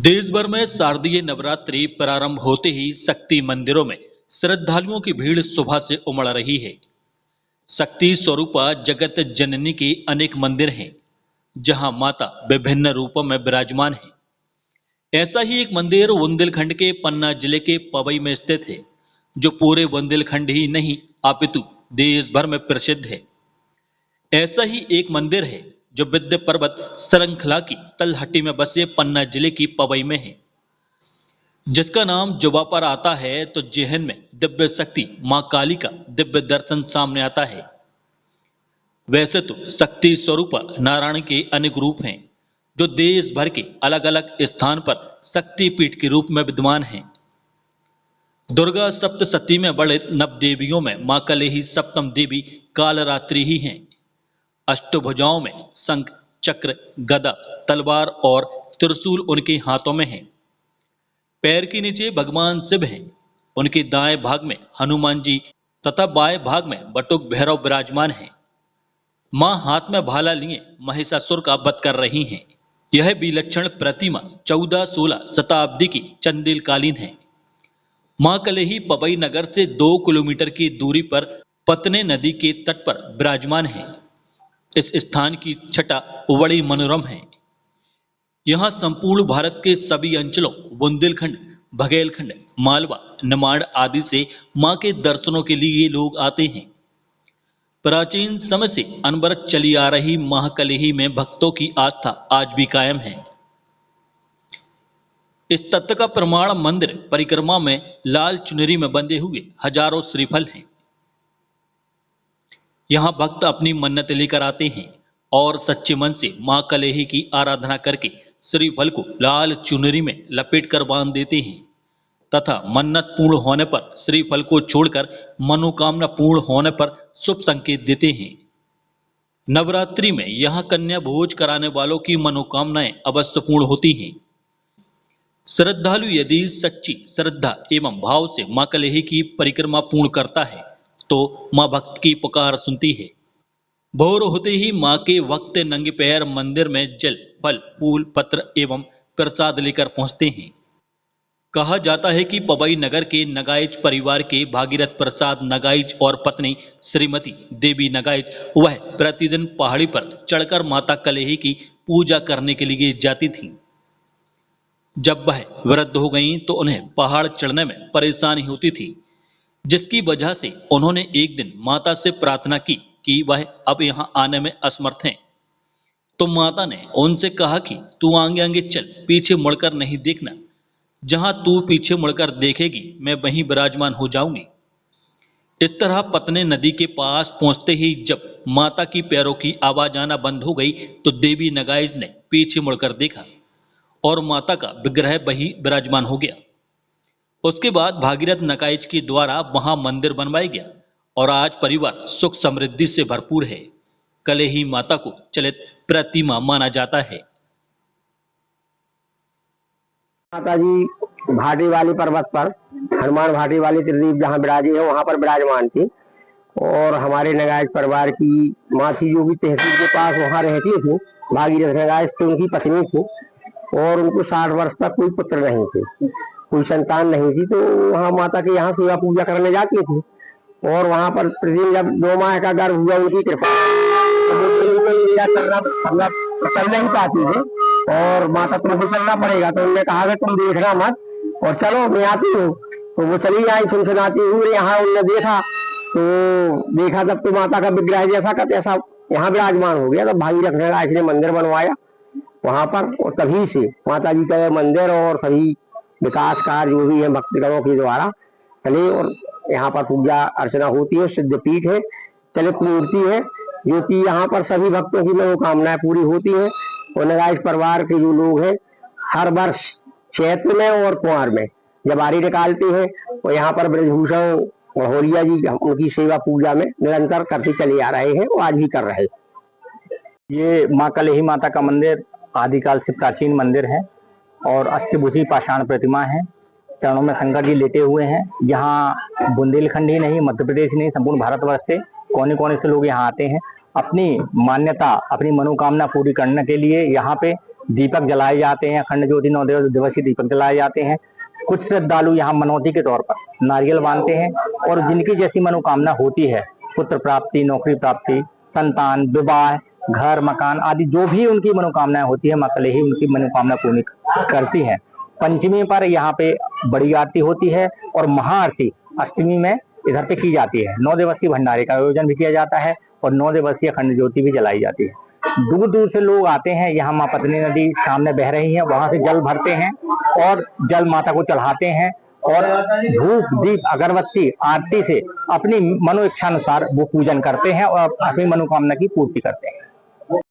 देश भर में शारदीय नवरात्रि प्रारंभ होते ही शक्ति मंदिरों में श्रद्धालुओं की भीड़ सुबह से उमड़ रही है। शक्ति स्वरूपा जगत जननी के अनेक मंदिर हैं, जहां माता विभिन्न रूपों में विराजमान है। ऐसा ही एक मंदिर बुंदेलखंड के पन्ना जिले के पवई में स्थित है, जो पूरे बुंदेलखंड ही नहीं अपितु देश भर में प्रसिद्ध है। ऐसा ही एक मंदिर है जो विद्या पर्वत श्रृंखला की तलहटी में बसे पन्ना जिले की पवई में है, जिसका नाम जुबा पर आता है तो जेहन में दिव्य शक्ति मां काली का दिव्य दर्शन सामने आता है। वैसे तो शक्ति स्वरूप नारायण के अनेक रूप हैं, जो देश भर के अलग अलग स्थान पर शक्ति पीठ के रूप में विद्यमान हैं। दुर्गा सप्तशती में वर्णित नव देवियों में मां कलेही सप्तम देवी कालरात्रि ही हैं। अष्टभुजाओं में शंख, चक्र, गदा, तलवार और त्रिशूल उनके हाथों में हैं। पैर के नीचे भगवान शिव हैं। उनके दाएं भाग में हनुमान जी तथा बाएं भाग में बटुक भैरव विराजमान हैं। मां हाथ में भाला लिए महिषासुर का वध कर रही हैं। यह विलक्षण प्रतिमा 14-16 शताब्दी की चंदेलकालीन है। मां कलेही पवई नगर से 2 किलोमीटर की दूरी पर पतने नदी के तट पर विराजमान है। इस स्थान की छटा बड़ी मनोरम है। यहाँ संपूर्ण भारत के सभी अंचलों बुंदेलखंड, बघेलखंड, मालवा, निमाड़ आदि से मां के दर्शनों के लिए लोग आते हैं। प्राचीन समय से अनवरत चली आ रही मां कलेही में भक्तों की आस्था आज भी कायम है। इस तथ्य का प्रमाण मंदिर परिक्रमा में लाल चुनरी में बंधे हुए हजारों श्रीफल हैं। यहाँ भक्त अपनी मन्नत लेकर आते हैं और सच्चे मन से मां कलेही की आराधना करके श्रीफल को लाल चुनरी में लपेट कर बांध देते हैं तथा मन्नत पूर्ण होने पर श्रीफल को छोड़कर मनोकामना पूर्ण होने पर शुभ संकेत देते हैं। नवरात्रि में यहाँ कन्या भोज कराने वालों की मनोकामनाएं अवश्य पूर्ण होती हैं। श्रद्धालु यदि सच्ची श्रद्धा एवं भाव से मां कलेही की परिक्रमा पूर्ण करता है तो मां भक्त की पुकार सुनती है। भोर होते ही मां के भक्त नंगे पैर मंदिर में जल, फल, फूल, पत्र एवं प्रसाद लेकर पहुंचते हैं। कहा जाता है कि पवई नगर के नगाइच परिवार के भागीरथ प्रसाद नगाइच और पत्नी श्रीमती देवी नगाइच वह प्रतिदिन पहाड़ी पर चढ़कर माता कलेही की पूजा करने के लिए जाती थीं। जब वह वृद्ध हो गईं तो उन्हें पहाड़ चढ़ने में परेशानी होती थी, जिसकी वजह से उन्होंने एक दिन माता से प्रार्थना की कि वह अब यहाँ आने में असमर्थ हैं। तो माता ने उनसे कहा कि तू आगे आगे चल, पीछे मुड़कर नहीं देखना। जहां तू पीछे मुड़कर देखेगी मैं वहीं विराजमान हो जाऊंगी। इस तरह पतने नदी के पास पहुंचते ही जब माता की पैरों की आवाज आना बंद हो गई तो देवी नगाइज ने पीछे मुड़कर देखा और माता का विग्रह वहीं विराजमान हो गया। उसके बाद भागीरथ नगाइच के द्वारा वहां मंदिर बनवाया गया और आज परिवार सुख समृद्धि से भरपूर है। कलेही माता को चलित प्रतिमा माना जाता है। माता जी भाटी वाली पर्वत पर हनुमान भाटी वाली त्रिदीप जहाँ विराजी है वहां पर विराजमान थी और हमारे नगाइच परिवार की माँ थी जो भी तहसील के पास वहां रहती थी। भागीरथ नगाइच तो उनकी पत्नी थी और उनको 60 वर्ष तक कोई पुत्र नहीं थे, कोई संतान नहीं थी। तो वहाँ माता के यहाँ सेवा पूजा करने जाती थी और वहां पर प्रतिदिन जब 2 माह का गर्भ हुआ उनकी कृपा करना चल नहीं पाती थी और माता तुमको चलना पड़ेगा। तो उन्होंने कहा कि तुम देखना मत और चलो मैं आती हूँ। तो वो चली आई सुनसुनाती हुई। यहाँ उन्होंने देखा तब तो माता का विग्रह जैसा का तैसा यहाँ विराजमान हो गया। तो भागीरथ नगाइच ने मंदिर बनवाया वहां पर और तभी से माता जी का मंदिर और सभी विकास कार्य जो भी है भक्तगणों के द्वारा चले और यहाँ पर पूजा अर्चना होती है। सिद्धपीठ है, चलित मूर्ति है जो कि यहाँ पर सभी भक्तों की मनोकामनाएं पूरी होती है। और नगाइच परिवार के जो लोग हैं हर वर्ष चैत्र में और कुंवर में जब आरी निकालते हैं और यहाँ पर ब्रजभूषण होलिया जी उनकी सेवा पूजा में निरंतर करते चले आ रहे हैं और आज भी कर रहे हैं। ये मां कलेही माता का मंदिर आदिकाल से प्राचीन मंदिर है और अष्टभुजी पाषाण प्रतिमा है। चरणों में शंकर जी लेटे हुए हैं। यहाँ बुंदेलखंड ही नहीं, मध्य प्रदेश नहीं, संपूर्ण भारतवर्ष से कोने कोने से लोग यहाँ आते हैं अपनी मान्यता, अपनी मनोकामना पूरी करने के लिए। यहाँ पे दीपक जलाए जाते हैं, अखंड ज्योति 9 दिवसीय दीपक जलाए जाते हैं। कुछ श्रद्धालु यहाँ मनौती के तौर पर नारियल बांधते हैं और जिनकी जैसी मनोकामना होती है, पुत्र प्राप्ति, नौकरी प्राप्ति, संतान, विवाह, घर मकान आदि जो भी उनकी मनोकामनाएं होती है, मां कलेही उनकी मनोकामना पूर्ण करती है। पंचमी पर यहाँ पे बड़ी आरती होती है और महाआरती अष्टमी में इधर पे की जाती है। 9 दिवसीय भंडारे का आयोजन भी किया जाता है और 9 दिवसीय अखंड ज्योति भी जलाई जाती है। दूर दूर से लोग आते हैं, यहाँ माँ पत्नी नदी सामने बह रही है, वहां से जल भरते हैं और जल माता को चढ़ाते हैं और धूप दीप अगरबत्ती आरती से अपनी मनो इच्छा अनुसार वो पूजन करते हैं और अपनी मनोकामना की पूर्ति करते हैं।